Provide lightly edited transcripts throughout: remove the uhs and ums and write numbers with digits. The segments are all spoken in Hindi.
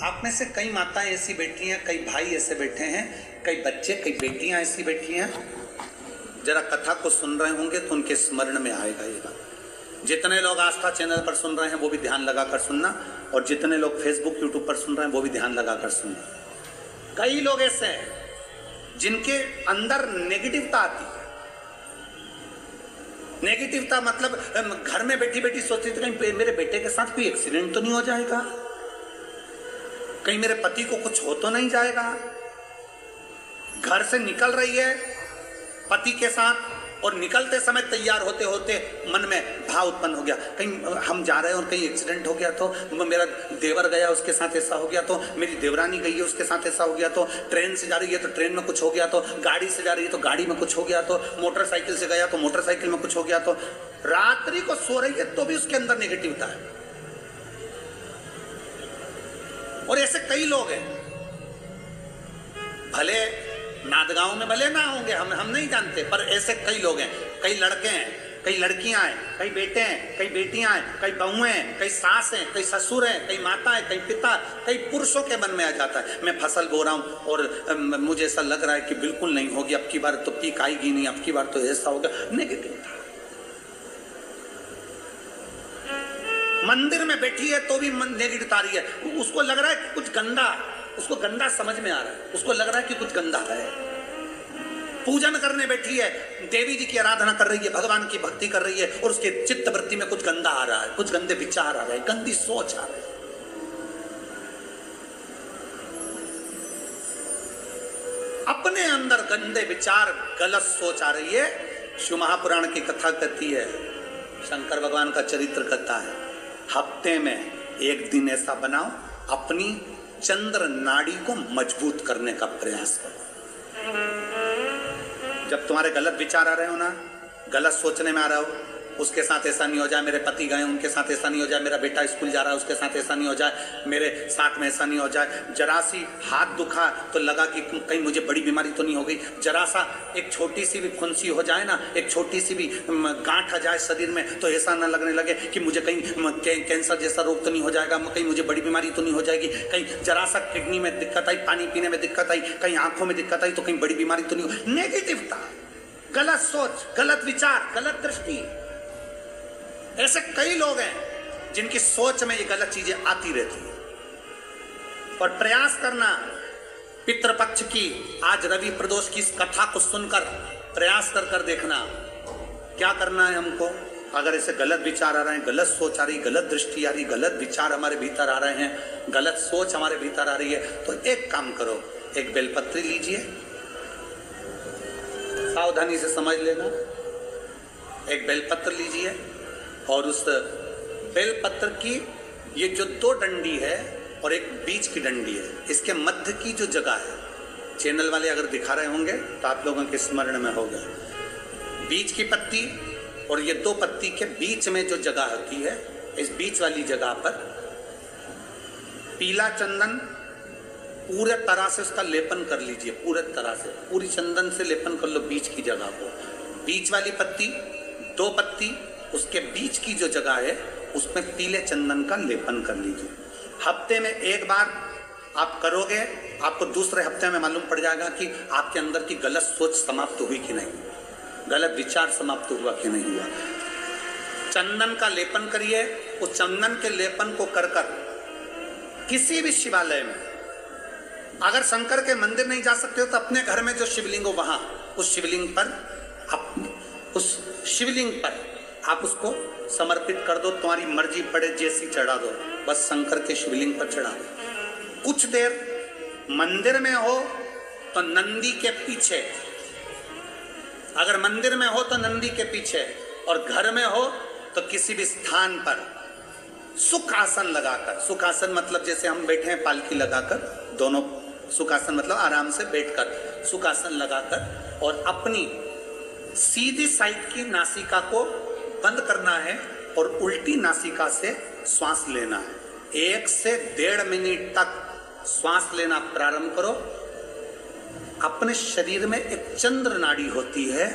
आप में से कई माताएं ऐसी बैठी हैं, कई भाई ऐसे बैठे हैं, कई बच्चे, कई बेटियां ऐसी बैठी हैं, जरा कथा को सुन रहे होंगे तो उनके स्मरण में आएगा ये बात। जितने लोग आस्था चैनल पर सुन रहे हैं वो भी ध्यान लगाकर सुनना, और जितने लोग फेसबुक यूट्यूब पर सुन रहे हैं वो भी ध्यान लगाकर सुनना। कई लोग ऐसे हैं जिनके अंदर नेगेटिवता आती है। नेगेटिवता मतलब घर में बैठी बैठी सोचती थी कहीं मेरे बेटे के साथ कोई एक्सीडेंट तो नहीं हो जाएगा, कहीं मेरे पति को कुछ हो तो नहीं जाएगा। घर से निकल रही है पति के साथ और निकलते समय तैयार होते होते मन में भाव उत्पन्न हो गया, कहीं हम जा रहे हैं और कहीं एक्सीडेंट हो गया तो, मेरा देवर गया उसके साथ ऐसा हो गया तो, मेरी देवरानी गई है उसके साथ ऐसा हो गया तो, ट्रेन से जा रही है तो ट्रेन में कुछ हो गया तो, गाड़ी से जा रही है तो गाड़ी में कुछ हो गया तो, मोटरसाइकिल से गया तो मोटरसाइकिल में कुछ हो गया तो, रात्रि को सो रही है तो भी उसके अंदर नेगेटिविटी है। और ऐसे कई लोग हैं, भले नादगांव में भले ना होंगे, हम नहीं जानते, पर ऐसे कई लोग हैं। कई लड़के हैं, कई लड़कियां हैं, कई बेटे हैं, कई बेटियां हैं, कई बहुएं हैं, कई सास हैं, कई ससुर हैं, कई माता है, कई पिता, कई पुरुषों के मन में आ जाता है मैं फसल बो रहा हूं और मुझे ऐसा लग रहा है कि बिल्कुल नहीं होगी, अब की बार तो पीक आएगी नहीं, अब की बार तो ऐसा होगा। नेगेटिव था। मंदिर में बैठी है तो भी नेगेटिव आ रही है, उसको लग रहा है कि कुछ गंदा, उसको गंदा समझ में आ रहा है, उसको लग रहा है कि कुछ गंदा है। पूजन करने बैठी है, देवी जी की आराधना कर रही है, भगवान की भक्ति कर रही है और उसके चित्त वृत्ति में कुछ गंदा आ रहा है, कुछ गंदे विचार आ रहे हैं, गंदी सोच आ रही है। अपने अंदर गंदे विचार, गलत सोच आ रही है। शिव महापुराण की कथा कहती है, शंकर भगवान का चरित्र कहता है, हफ्ते में एक दिन ऐसा बनाओ अपनी चंद्र नाड़ी को मजबूत करने का प्रयास करो। जब तुम्हारे गलत विचार आ रहे हो ना, गलत सोचने में आ रहा हो, उसके साथ ऐसा नहीं हो जाए, मेरे पति गए उनके साथ ऐसा नहीं हो जाए, मेरा बेटा स्कूल जा रहा है उसके साथ ऐसा नहीं हो जाए, मेरे साथ में ऐसा नहीं हो जाए, जरा सी हाथ दुखा तो लगा कि कहीं मुझे बड़ी बीमारी तो नहीं हो गई, जरा सा एक छोटी सी भी फुंसी हो जाए ना, एक छोटी सी भी गांठ आ जाए शरीर में तो ऐसा ना लगने लगे कि मुझे कहीं कैंसर जैसा रोग तो नहीं हो जाएगा, कहीं मुझे बड़ी बीमारी तो नहीं हो जाएगी, कहीं जरा सा किडनी में दिक्कत आई, पानी पीने में दिक्कत आई, कहीं आंखों में दिक्कत आई तो कहीं बड़ी बीमारी तो नहीं हो। नेगेटिवता, गलत सोच, गलत विचार, गलत दृष्टि। ऐसे कई लोग हैं जिनकी सोच में ये गलत चीजें आती रहती है। और प्रयास करना पितृपक्ष की, आज रवि प्रदोष की इस कथा को सुनकर प्रयास कर देखना क्या करना है हमको। अगर ऐसे गलत विचार आ रहे हैं, गलत सोच आ रही, गलत दृष्टि आ रही, गलत विचार हमारे भीतर आ रहे हैं, गलत सोच हमारे भीतर आ रही है, तो एक काम करो, एक बेलपत्री लीजिए, सावधानी से समझ लेना, एक बेलपत्र लीजिए और उस बेलपत्र की ये जो दो डंडी है और एक बीच की डंडी है, इसके मध्य की जो जगह है, चैनल वाले अगर दिखा रहे होंगे तो आप लोगों के स्मरण में होगा, बीच की पत्ती और ये दो पत्ती के बीच में जो जगह होती है, इस बीच वाली जगह पर पीला चंदन पूरे तरह से उसका लेपन कर लीजिए, पूरे तरह से पूरी चंदन से लेपन कर लो बीच की जगह को। बीच वाली पत्ती, दो पत्ती, उसके बीच की जो जगह है उसमें पीले चंदन का लेपन कर लीजिए। हफ्ते में एक बार आप करोगे, आपको दूसरे हफ्ते में मालूम पड़ जाएगा कि आपके अंदर की गलत सोच समाप्त हुई कि नहीं, गलत विचार समाप्त हुआ कि नहीं हुआ। चंदन का लेपन करिए। उस चंदन के लेपन को कर किसी भी शिवालय में, अगर शंकर के मंदिर नहीं जा सकते हो तो अपने घर में जो शिवलिंग हो वहां, उस शिवलिंग पर आप उसको समर्पित कर दो, तुम्हारी मर्जी पड़े जैसी चढ़ा दो, बस शंकर के शिवलिंग पर चढ़ा दो। कुछ देर मंदिर में हो तो नंदी के पीछे, अगर मंदिर में हो तो नंदी के पीछे, और घर में हो तो किसी भी स्थान पर सुखासन लगाकर, सुखासन मतलब जैसे हम बैठे हैं पालकी लगाकर, दोनों सुखासन मतलब आराम से बैठकर सुखासन लगाकर, और अपनी सीधी साइड की नासिका को बंद करना है और उल्टी नासिका से श्वास लेना है। 1 से 1.5 मिनट तक श्वास लेना प्रारंभ करो। अपने शरीर में एक चंद्र नाड़ी होती है।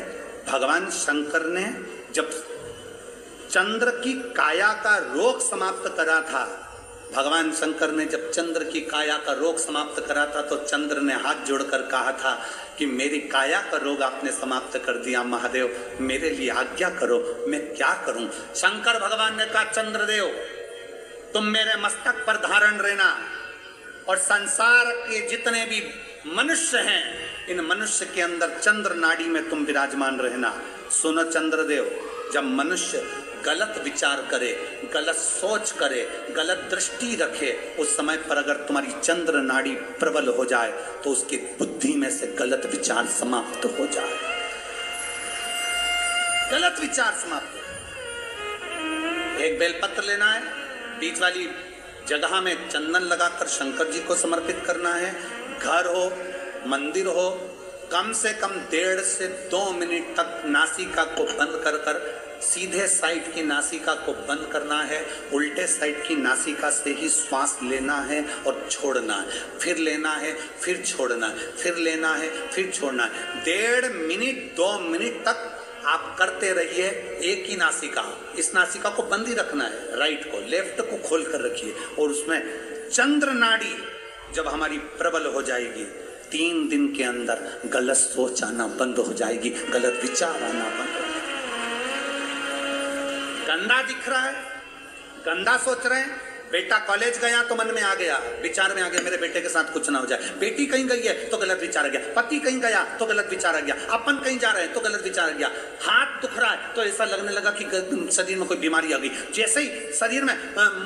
भगवान शंकर ने जब चंद्र की काया का रोग समाप्त करा था भगवान शंकर ने जब चंद्र की काया का रोग समाप्त करा था तो चंद्र ने हाथ जोड़कर कहा था कि मेरी काया का रोग आपने समाप्त कर दिया महादेव, मेरे लिए आज्ञा करो, मैं क्या करूं। शंकर भगवान ने कहा चंद्रदेव तुम मेरे मस्तक पर धारण रहना और संसार के जितने भी मनुष्य हैं इन मनुष्य के अंदर चंद्र नाड़ी में तुम विराजमान रहना। सुनो चंद्रदेव, जब मनुष्य गलत विचार करे, गलत सोच करे, गलत दृष्टि रखे, उस समय पर अगर तुम्हारी चंद्र नाड़ी प्रबल हो जाए तो उसकी बुद्धि में से गलत विचार समाप्त हो जाए, गलत विचार समाप्त हो। एक बेलपत्र लेना है, बीच वाली जगह में चंदन लगाकर शंकर जी को समर्पित करना है। घर हो, मंदिर हो, कम से कम 1.5 से 2 मिनट तक नासिका को बंद कर कर सीधे साइड की नासिका को बंद करना है, उल्टे साइड की नासिका से ही श्वास लेना है और छोड़ना है, फिर लेना है, फिर छोड़ना है, फिर लेना है, फिर छोड़ना है। 1.5 मिनट 2 मिनट तक आप करते रहिए। एक ही नासिका, इस नासिका को बंद ही रखना है, राइट को, लेफ्ट को खोल कर रखिए और उसमें चंद्र नाड़ी जब हमारी प्रबल हो जाएगी 3 दिन के अंदर गलत सोच आना बंद हो जाएगी, गलत विचार आना बंद हो जाएगी। गंदा दिख रहा है, गंदा सोच रहे हैं, बेटा कॉलेज गया तो मन में आ गया, विचार में आ गया मेरे बेटे के साथ कुछ ना हो जाए, बेटी कहीं गई है तो गलत विचार आ गया, पति कहीं गया तो गलत विचार आ गया, अपन कहीं जा रहे हैं तो गलत विचार आ गया, हाथ दुख रहा है तो ऐसा लगने लगा कि शरीर में कोई बीमारी आ गई, जैसे ही शरीर में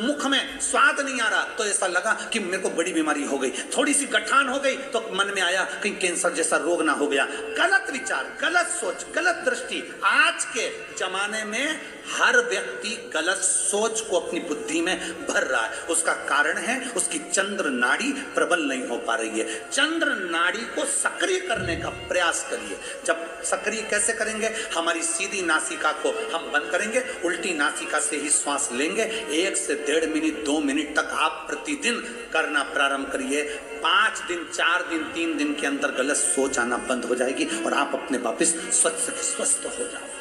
मुख में स्वाद नहीं आ रहा तो ऐसा लगा कि मेरे को बड़ी बीमारी हो गई, थोड़ी सी गठान हो गई तो मन में आया कहीं कैंसर जैसा रोग ना हो गया। गलत विचार, गलत सोच, गलत दृष्टि। आज के जमाने में हर व्यक्ति गलत सोच को अपनी बुद्धि में भर रहा है, उसका कारण है उसकी चंद्र नाड़ी प्रबल नहीं हो पा रही है। चंद्र नाड़ी को सक्रिय करने का प्रयास करिए। जब सक्रिय कैसे करेंगे, हमारी सीधी नासिका को हम बंद करेंगे, उल्टी नासिका से ही श्वास लेंगे। 1 से 1.5 मिनट 2 मिनट तक आप प्रतिदिन करना प्रारंभ करिए। 5 दिन 4 दिन 3 दिन के अंदर गलत सोच आना बंद हो जाएगी और आप अपने वापस स्वस्थ हो जाओ।